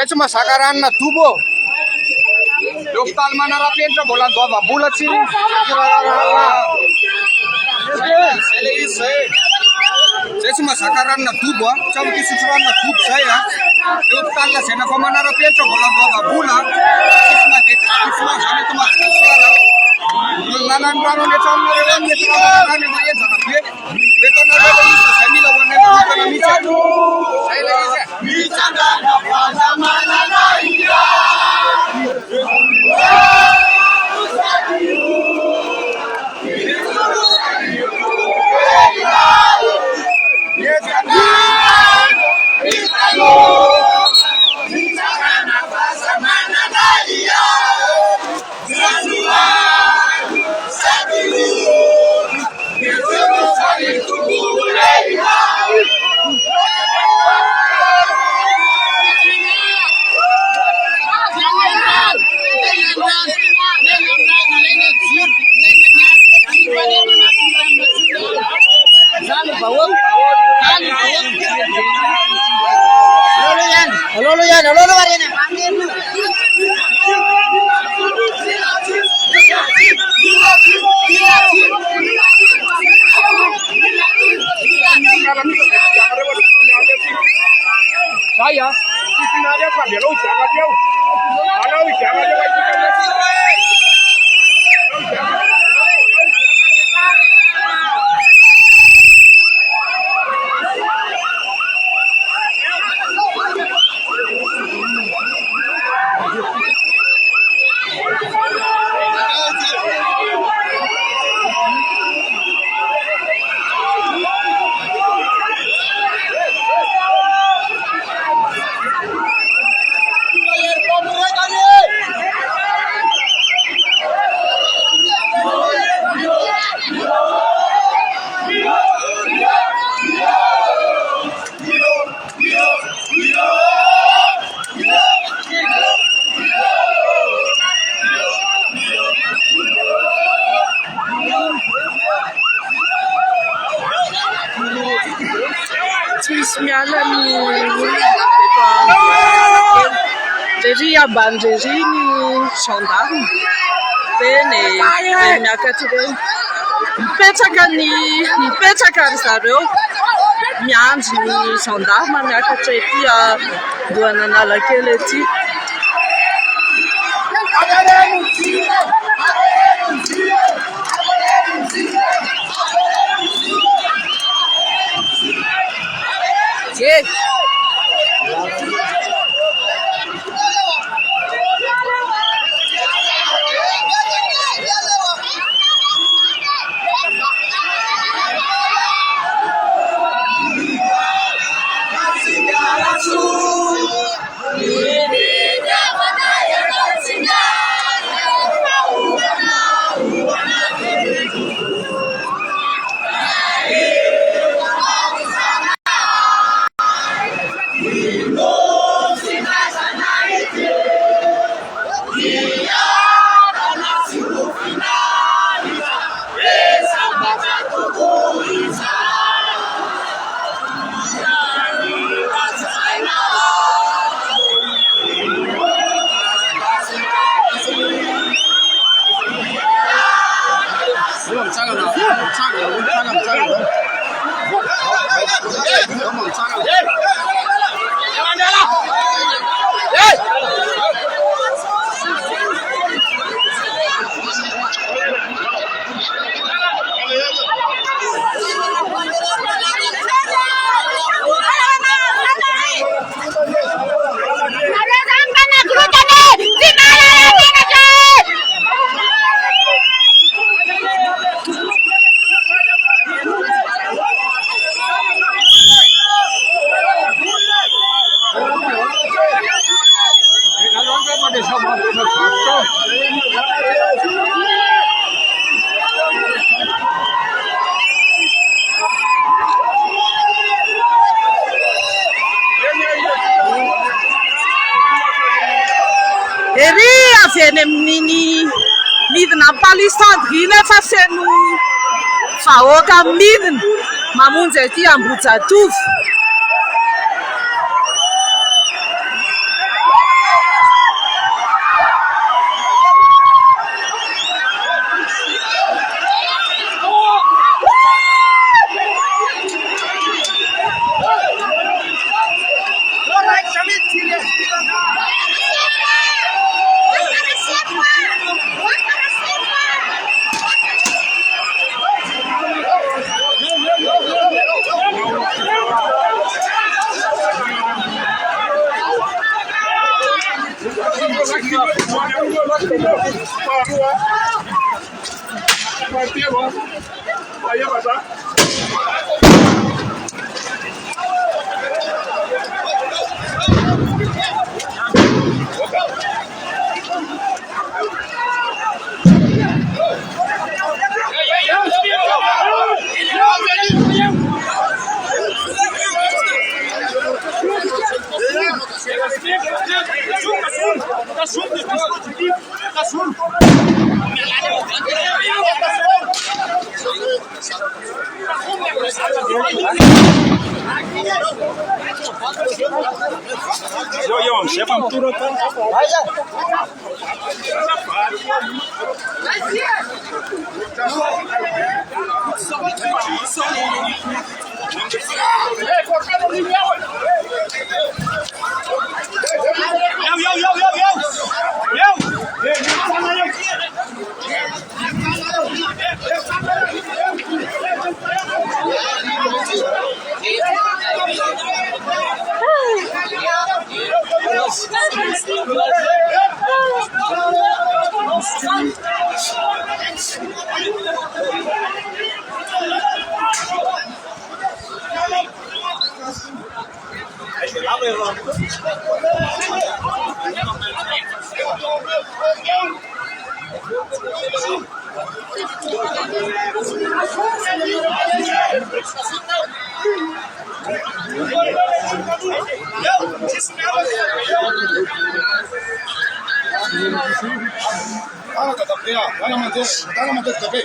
Cuma sakaran na tubo. Lokal mana rapian sa bola dua bulat sih. Saya cuma sakaran na tubo. Coba kisusuran na tub saya. Lokal lah saya nak mana rapian sa bola dua bulat. Cuma kita cuma sana cuma sekarang. Nanan baru ni cuma orang ni cuma orang ni macam sana dia. Betul nak ada itu saya ni lawan ni bukan macam saya lagi saya. Bicara apa zaman Indonesia. Saya, itu nada apa dia lo siapa dia? Kalau siapa dia itu kan. Ria banderini gendarme bene miakatra mipetraka ry zareo miandry ny gendarme miakatra ety alohan'ny Analakely ety. ery avy any amin'iny midina palissandry nefa feno vahoaka midina mamonjy aty Ambohijatovo. Van a mantener el café.